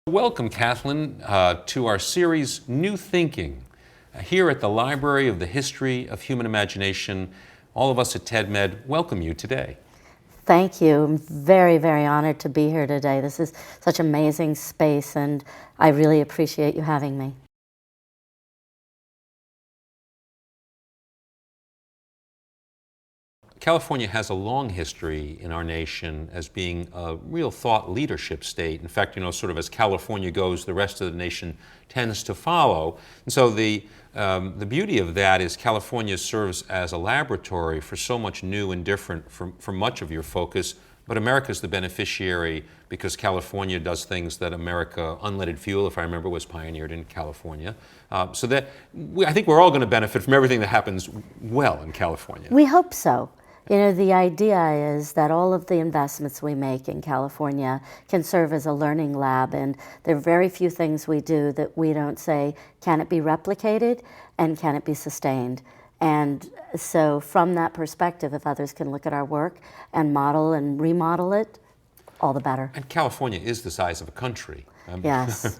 Welcome, Kathlyn, to our series, New Thinking. Here at the Library of the History of Human Imagination, all of us at TEDMed welcome you today. Thank you. I'm very, very honored to be here today. This is such amazing space, and I really appreciate you having me. California has a long history in our nation as being a real thought leadership state. In fact, sort of as California goes, the rest of the nation tends to follow. And so the beauty of that is California serves as a laboratory for so much new and different for much of your focus, but America's the beneficiary because California does things that unleaded fuel, if I remember, was pioneered in California. So that I think we're all going to benefit from everything that happens well in California. We hope so. The idea is that all of the investments we make in California can serve as a learning lab, and there are very few things we do that we don't say, can it be replicated and can it be sustained? And so from that perspective, if others can look at our work and model and remodel it, all the better. And California is the size of a country. Yes.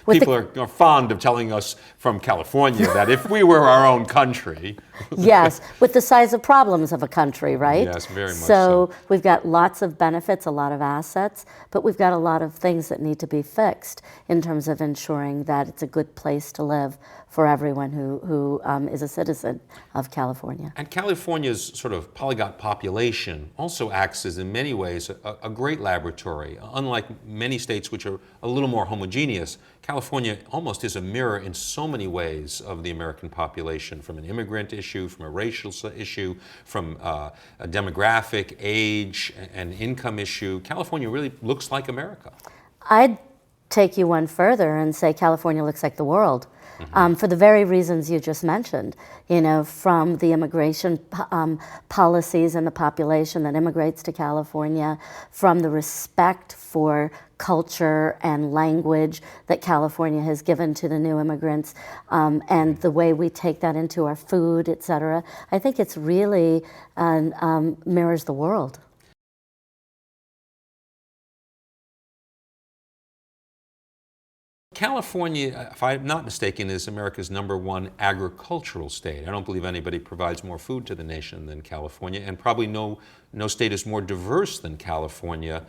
People are fond of telling us from California that if we were our own country. Yes, with the size of problems of a country, right? Yes, very much so. We've got lots of benefits, a lot of assets, but we've got a lot of things that need to be fixed in terms of ensuring that it's a good place to live for everyone who is a citizen of California. And California's sort of polyglot population also acts as, in many ways, a great laboratory. Unlike many states which are a little more homogeneous, California almost is a mirror in so many ways of the American population, from an immigrant issue, from a racial issue, from a demographic, age, and income issue. California really looks like America. I'd take you one further and say California looks like the world. For the very reasons you just mentioned, from the immigration policies and the population that immigrates to California, from the respect for culture and language that California has given to the new immigrants, and the way we take that into our food, et cetera. I think it's really mirrors the world. California, if I'm not mistaken, is America's #1 agricultural state. I don't believe anybody provides more food to the nation than California, and probably no state is more diverse than California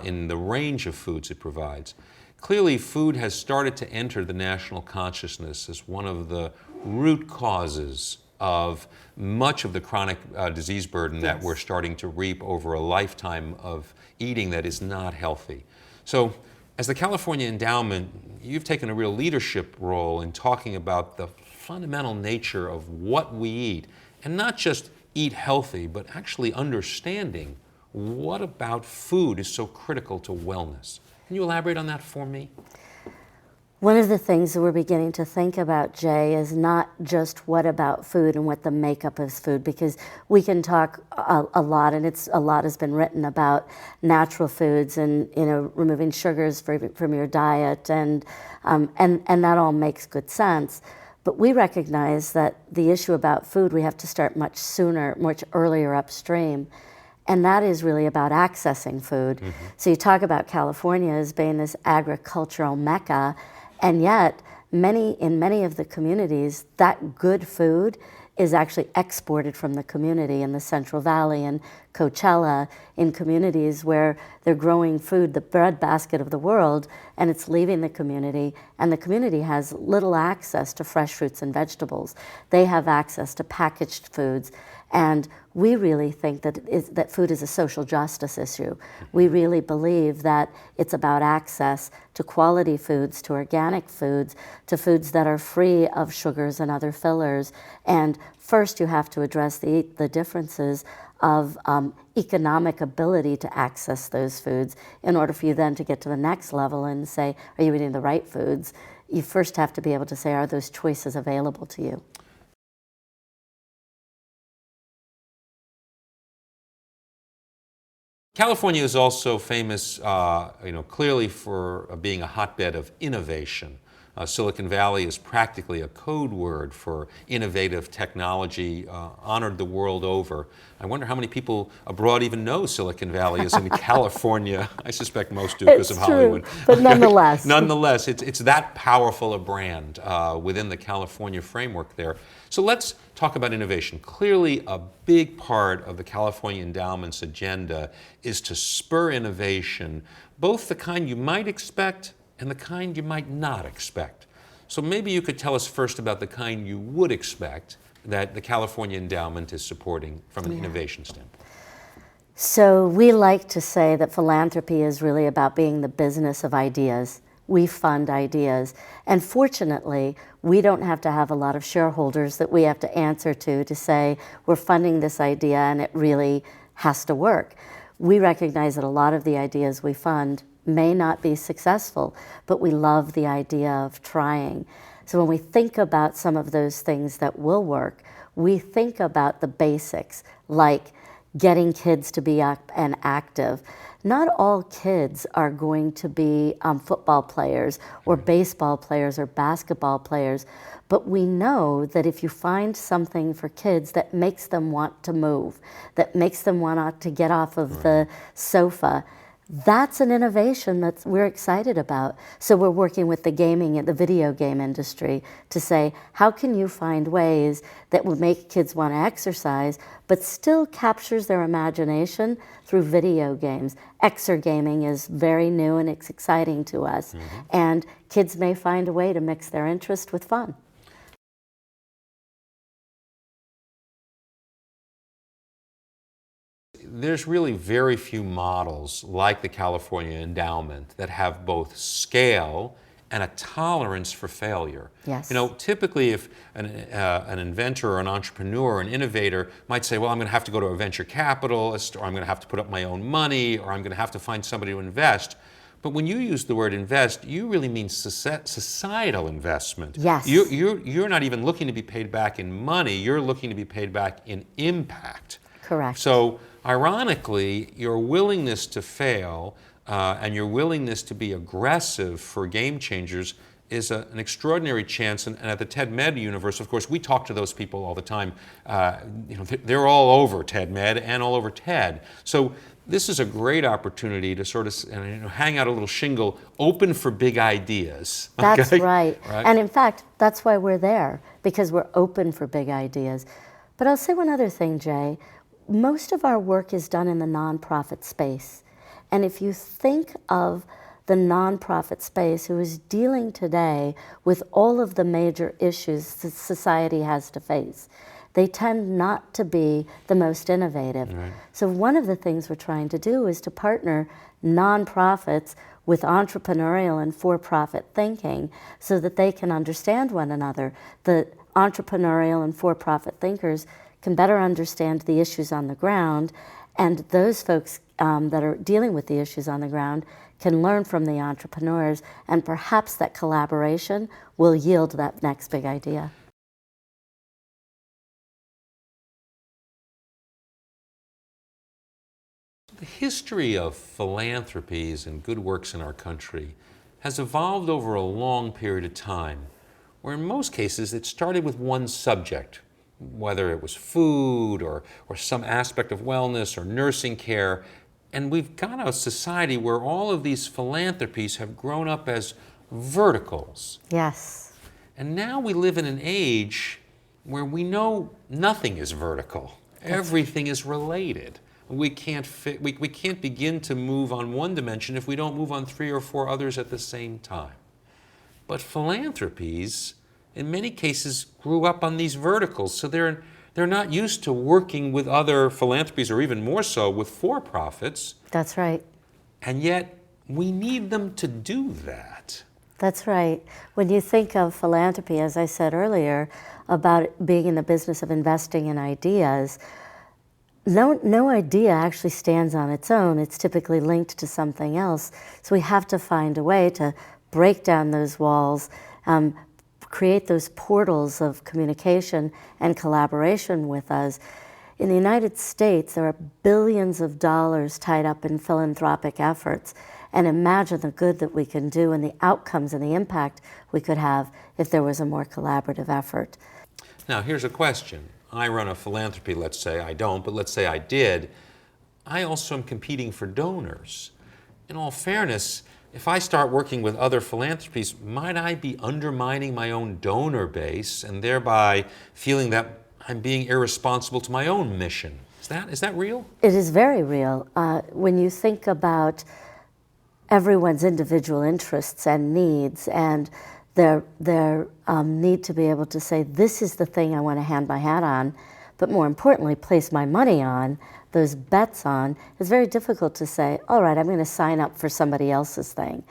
in the range of foods it provides. Clearly, food has started to enter the national consciousness as one of the root causes of much of the chronic disease burden that we're starting to reap over a lifetime of eating that is not healthy. So, as the California Endowment, you've taken a real leadership role in talking about the fundamental nature of what we eat, and not just eat healthy, but actually understanding what about food is so critical to wellness. Can you elaborate on that for me? One of the things that we're beginning to think about, Jay, is not just what about food and what the makeup of food, because we can talk a lot, and a lot has been written about natural foods and removing sugars from your diet, and that all makes good sense. But we recognize that the issue about food, we have to start much sooner, much earlier upstream. And that is really about accessing food. So you talk about California as being this agricultural mecca, and yet in many of the communities, that good food is actually exported from the community in the Central Valley and Coachella, in communities where they're growing food, the breadbasket of the world, and it's leaving the community, and the community has little access to fresh fruits and vegetables. They have access to packaged foods, and we really think that food is a social justice issue. We really believe that it's about access to quality foods, to organic foods, to foods that are free of sugars and other fillers. And first you have to address the differences of economic ability to access those foods in order for you then to get to the next level and say, are you eating the right foods? You first have to be able to say, are those choices available to you? California is also famous, clearly for being a hotbed of innovation. Silicon Valley is practically a code word for innovative technology, honored the world over. I wonder how many people abroad even know Silicon Valley is in California. I suspect most do because of Hollywood. True, but nonetheless. Nonetheless, it's that powerful a brand within the California framework there. So let's talk about innovation. Clearly, a big part of the California Endowment's agenda is to spur innovation, both the kind you might expect and the kind you might not expect. So maybe you could tell us first about the kind you would expect that the California Endowment is supporting from an innovation standpoint. So we like to say that philanthropy is really about being the business of ideas. We fund ideas. And fortunately, we don't have to have a lot of shareholders that we have to answer to say, we're funding this idea and it really has to work. We recognize that a lot of the ideas we fund may not be successful, but we love the idea of trying. So when we think about some of those things that will work, we think about the basics, like getting kids to be up and active. Not all kids are going to be football players or baseball players or basketball players, but we know that if you find something for kids that makes them want to move, that makes them want to get off of the sofa, that's an innovation that we're excited about. So we're working with the video game industry to say, how can you find ways that will make kids want to exercise, but still captures their imagination through video games? Exergaming is very new and it's exciting to us. And kids may find a way to mix their interest with fun. There's really very few models like the California Endowment that have both scale and a tolerance for failure. Yes. You know, typically if an inventor or an entrepreneur or an innovator might say, well, I'm going to have to go to a venture capitalist, or I'm going to have to put up my own money, or I'm going to have to find somebody to invest. But when you use the word invest, you really mean societal investment. Yes. You're not even looking to be paid back in money, you're looking to be paid back in impact. Correct. So ironically, your willingness to fail and your willingness to be aggressive for game changers is an extraordinary chance. And at the TED Med universe, of course, we talk to those people all the time. They're all over TED Med and all over TED. So this is a great opportunity to sort of hang out a little shingle, open for big ideas. That's okay? right. And in fact, that's why we're there, because we're open for big ideas. But I'll say one other thing, Jay. Most of our work is done in the nonprofit space. And if you think of the nonprofit space who is dealing today with all of the major issues that society has to face, they tend not to be the most innovative. Right. So one of the things we're trying to do is to partner nonprofits with entrepreneurial and for-profit thinking so that they can understand one another. The entrepreneurial and for-profit thinkers can better understand the issues on the ground, and those folks that are dealing with the issues on the ground can learn from the entrepreneurs, and perhaps that collaboration will yield that next big idea. The history of philanthropies and good works in our country has evolved over a long period of time, where in most cases it started with one subject, whether it was food or some aspect of wellness or nursing care. And we've got a society where all of these philanthropies have grown up as verticals. Yes. And now we live in an age where we know nothing is vertical. Everything is related. We can't begin to move on one dimension if we don't move on 3 or 4 others at the same time. But philanthropies, in many cases, grew up on these verticals, so they're not used to working with other philanthropies, or even more so with for-profits. That's right. And yet, we need them to do that. That's right. When you think of philanthropy, as I said earlier, about being in the business of investing in ideas, no idea actually stands on its own. It's typically linked to something else. So we have to find a way to break down those walls, create those portals of communication and collaboration with us. In the United States, there are billions of dollars tied up in philanthropic efforts. and imagine the good that we can do and the outcomes and the impact we could have if there was a more collaborative effort. Now, here's a question. I run a philanthropy, let's say I don't, but let's say I did. I also am competing for donors. In all fairness, if I start working with other philanthropies, might I be undermining my own donor base and thereby feeling that I'm being irresponsible to my own mission? Is that real? It is very real. When you think about everyone's individual interests and needs and their need to be able to say, this is the thing I want to hang my hat on, but more importantly, place my money on, those bets on, it's very difficult to say, all right, I'm going to sign up for somebody else's thing.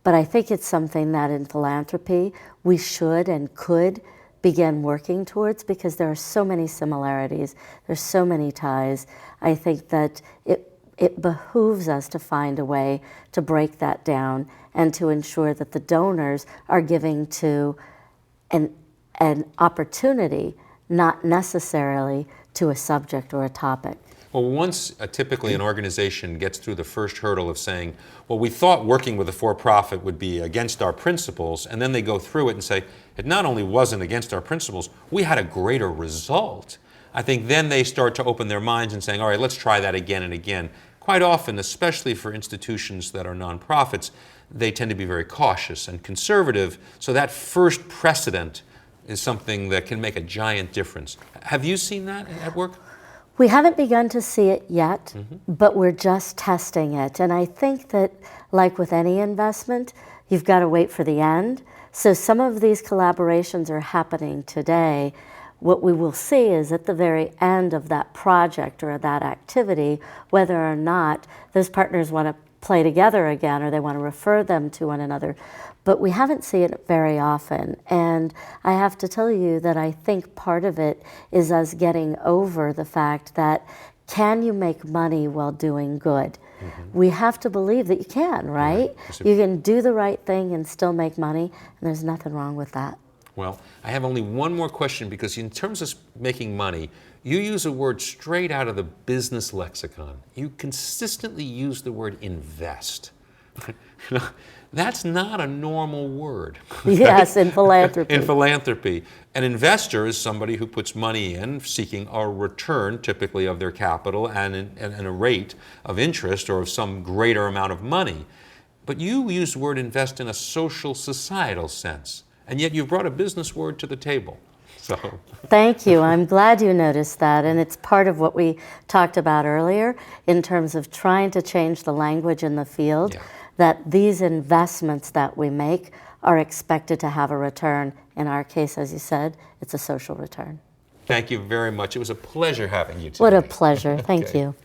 But I think it's something that in philanthropy we should and could begin working towards, because there are so many similarities, there's so many ties. I think that it behooves us to find a way to break that down and to ensure that the donors are giving to an opportunity, not necessarily to a subject or a topic. Well, once typically an organization gets through the first hurdle of saying, well, we thought working with a for-profit would be against our principles, and then they go through it and say, it not only wasn't against our principles, we had a greater result. I think then they start to open their minds and saying, all right, let's try that again and again. Quite often, especially for institutions that are nonprofits, they tend to be very cautious and conservative, so that first precedent is something that can make a giant difference. Have you seen that at work? We haven't begun to see it yet, but we're just testing it. And I think that, like with any investment, you've got to wait for the end. So some of these collaborations are happening today. What we will see is at the very end of that project or that activity, whether or not those partners want to play together again or they want to refer them to one another. But we haven't seen it very often. And I have to tell you that I think part of it is us getting over the fact that, can you make money while doing good? We have to believe that you can, right? You can do the right thing and still make money, and there's nothing wrong with that. Well, I have only one more question, because in terms of making money, you use a word straight out of the business lexicon. You consistently use the word invest. That's not a normal word. Yes, in philanthropy. In philanthropy. An investor is somebody who puts money in seeking a return, typically of their capital, and a rate of interest or of some greater amount of money. But you use the word invest in a social, societal sense, and yet you've brought a business word to the table. So. Thank you. I'm glad you noticed that, and it's part of what we talked about earlier in terms of trying to change the language in the field. Yeah. That these investments that we make are expected to have a return. In our case, as you said, it's a social return. Thank you very much. It was a pleasure having you today. What a pleasure. Thank Okay. you.